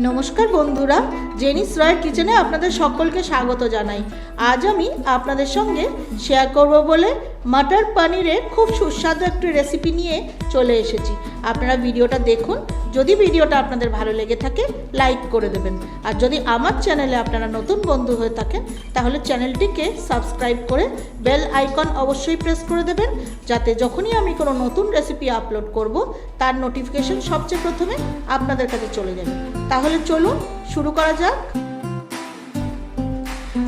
নমস্কার বন্ধুরা, জেনিস রয়ের কিচেনে আপনাদের সকলকে স্বাগত জানাই। আজ আমি আপনাদের সঙ্গে শেয়ার করব বলে মটর পনিরের খুব সুস্বাদু একটি রেসিপি নিয়ে চলে এসেছি। আপনারা ভিডিওটা দেখুন। যদি ভিডিওটা আপনাদের ভালো লেগে থাকে লাইক করে দেবেন, আর যদি আমার চ্যানেলে আপনারা নতুন বন্ধু হয়ে থাকেন তাহলে চ্যানেলটিকে সাবস্ক্রাইব করে বেল আইকন অবশ্যই প্রেস করে দেবেন, যাতে যখনই আমি কোনো নতুন রেসিপি আপলোড করব তার নোটিফিকেশন সবচেয়ে প্রথমে আপনাদের কাছে চলে যাবে। তাহলে চলুন শুরু করা যাক।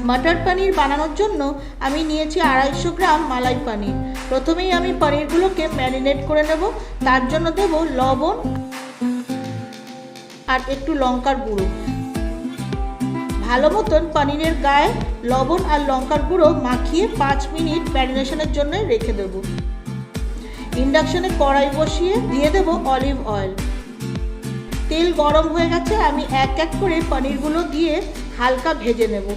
মটর পনির বানানোর জন্য আমি নিয়েছি 250 গ্রাম মালাই পনির। প্রথমেই আমি পনিরগুলোকে ম্যারিনেট করে নেব। তার জন্য দেব লবণ আর একটু লঙ্কার গুঁড়ো। ভালো মতন পনিরের গায়ে লবণ আর লঙ্কার গুঁড়ো মাখিয়ে 5 মিনিট ম্যারিনেশনের জন্য রেখে দেব। ইন্ডাকশনে কড়াই বসিয়ে দিয়ে দেব অলিভ অয়েল। তেল গরম হয়ে গেছে, আমি এক এক করে পনিরগুলো দিয়ে হালকা ভেজে নেব।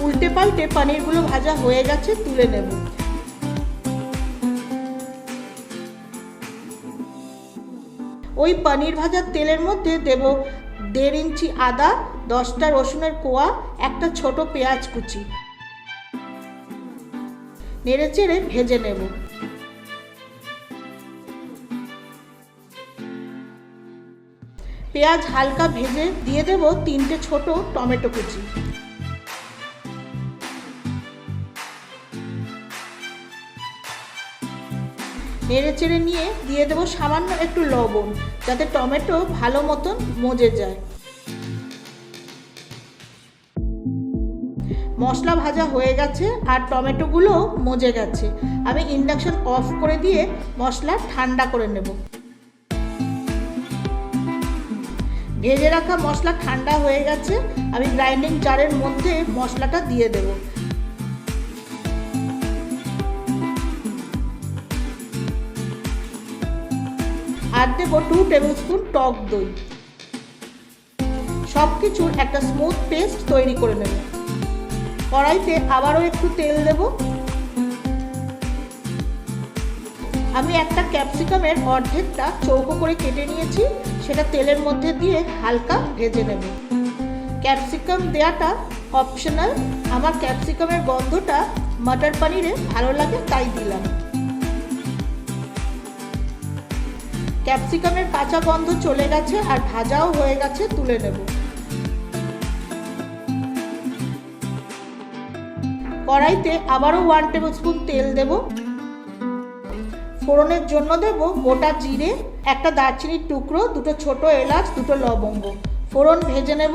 উল্টে পাল্টে পনিরগুলো ভাজা হয়ে গেছে, তুলে নেব। ওই পনির ভাজার তেলের মধ্যে দেব 1.5 ইঞ্চি আদা, 10টা রসুনের কোয়া, একটা ছোট পেঁয়াজ কুচি। নেড়েচেড়ে ভেজে নেব। পেঁয়াজ হালকা ভেজে দিয়ে দেব 3টে ছোট টমেটো কুচি। নেড়েচেড়ে নিয়ে দিয়ে দেব সামান্য একটু লবণ, যাতে টমেটো ভালো মতন মজে যায়। মশলা ভাজা হয়ে গেছে আর টমেটোগুলো মজে গেছে। আমি ইন্ডাকশন অফ করে দিয়ে মশলা ঠান্ডা করে নেব। ভেজে রাখা মশলা ঠান্ডা হয়ে গেছে, আমি গ্রাইন্ডিং জারের মধ্যে মশলাটা দিয়ে দেব। আর দেব 2 টেবিল স্পুন টক দই। সব কিছুর একটা স্মুথ পেস্ট তৈরি করে নেব। কড়াইতে আবারও একটু তেল দেব। আমি একটা ক্যাপসিকামের অর্ধেকটা চৌকো করে কেটে নিয়েছি, সেটা তেলের মধ্যে দিয়ে হালকা ভেজে নেব। ক্যাপসিকাম দেওয়াটা অপশনাল, আমার ক্যাপসিকামের গন্ধটা মটর পনিরে ভালো লাগে তাই দিলাম। ক্যাপসিকামের কাঁচা গন্ধ চলে গেছে আর ভাজাও হয়ে গেছে, তুলে নেব। কড়াইতে আবারও 1 টেবিল স্পুন তেল দেব। ফোড়নের জন্য দেব গোটা জিরে, একটা দারচিনির টুকরো, 2টো ছোট এলাচ, 2টো লবঙ্গ। ফোড়ন ভেজে নেব।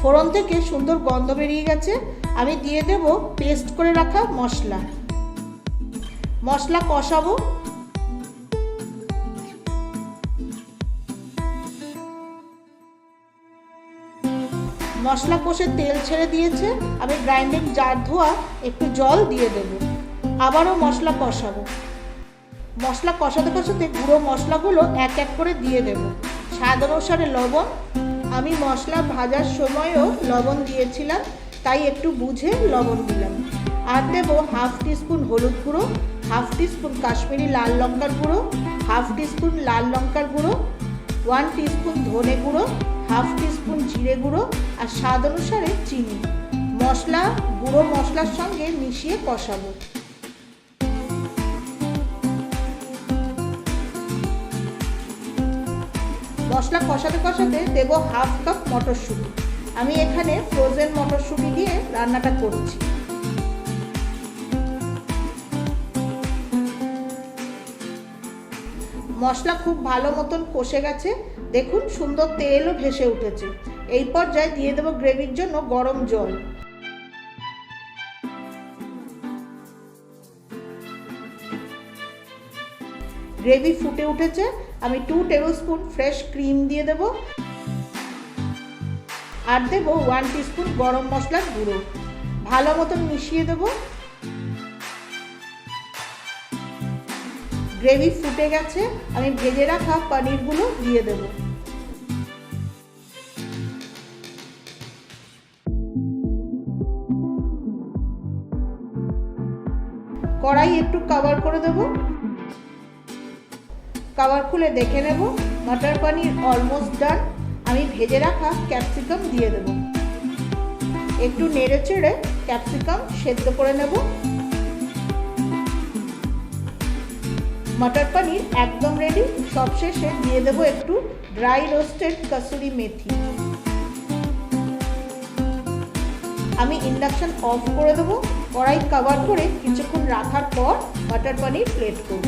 ফোড়ন থেকে সুন্দর গন্ধ বেরিয়ে গেছে, আমি দিয়ে দেব পেস্ট করে রাখা মশলা। মশলা কষাবো। মশলা কষে তেল ছেড়ে দিয়েছে, আমি গ্রাইন্ডিং জার ধোয়া একটু জল দিয়ে দেব। আবারও মশলা কষাবো। মশলা কষাতে কষাতে গুঁড়ো মশলাগুলো এক এক করে দিয়ে দেব। স্বাদ অনুসারে লবণ। আমি মশলা ভাজার সময়ও লবণ দিয়েছিলাম, তাই একটু বুঝে লবণ দিলাম। আর দেব 1/2 টিস্পুন হলুদ গুঁড়ো, 1/2 টিস্পুন কাশ্মীরি লাল লঙ্কার গুঁড়ো, 1/2 টিস্পুন লাল লঙ্কার গুঁড়ো, 1 টিস্পুন ধনে গুঁড়ো, 1/2 টিস্পুন জিরে গুঁড়ো আর স্বাদ অনুসারে চিনি। মশলা গুঁড়ো মশলার সঙ্গে মিশিয়ে কষাবো। মশলা কষাতে কষাতে দেব 1/2 কাপ মটরশুঁটি। আমি এখানে ফ্রোজেন মটরশুঁটি দিয়ে রান্নাটা করছি। মশলা খুব ভালো মতন কষে গেছে, দেখুন সুন্দর তেলও ভেসে উঠেছে। এই পর্যায়ে দিয়ে দেব গ্রেভির জন্য গরম জল। গ্রেভি ফুটে উঠেছে, আমি 2 টেবিল স্পুন ফ্রেশ ক্রিম দিয়ে দেব। আর দেব 1 টিস্পুন গরম মশলার গুঁড়ো। ভালো মতন মিশিয়ে দেব। গ্রেভি ফুটে গেছে, আমি ভেজে রাখা পনিরগুলো দিয়ে দেব। কড়াই একটু কভার করে দেব। কভার খুলে দেখে নেব মটর পনির অলমোস্ট ডান। আমি ভেজে রাখা ক্যাপসিকাম দিয়ে দেব। একটু নেড়ে চেড়ে ক্যাপসিকাম সেদ্ধ করে নেব। মটর পনির একদম রেডি। সবশেষে দিয়ে দেব একটু ড্রাই রোস্টেড কসুরি মেথি। আমি ইন্ডাকশন অফ করে দেবো। কড়াই কভার করে কিছুক্ষণ রাখার পর মটর পনির প্লেট করব।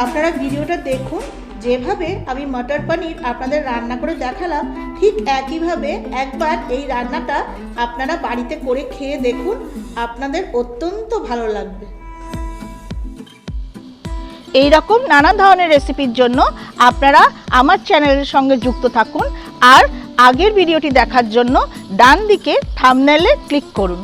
আপনারা ভিডিওটা দেখুন। যেভাবে আমি মটর পনির আপনাদের রান্না করে দেখালাম ঠিক একইভাবে একবার এই রান্নাটা আপনারা বাড়িতে করে খেয়ে দেখুন, আপনাদের অত্যন্ত ভালো লাগবে। এই রকম নানা ধরনের রেসিপির জন্য আপনারা আমার চ্যানেলের সঙ্গে যুক্ত থাকুন আর আগের ভিডিওটি দেখার জন্য ডান দিকে থাম্বনেইলে ক্লিক করুন।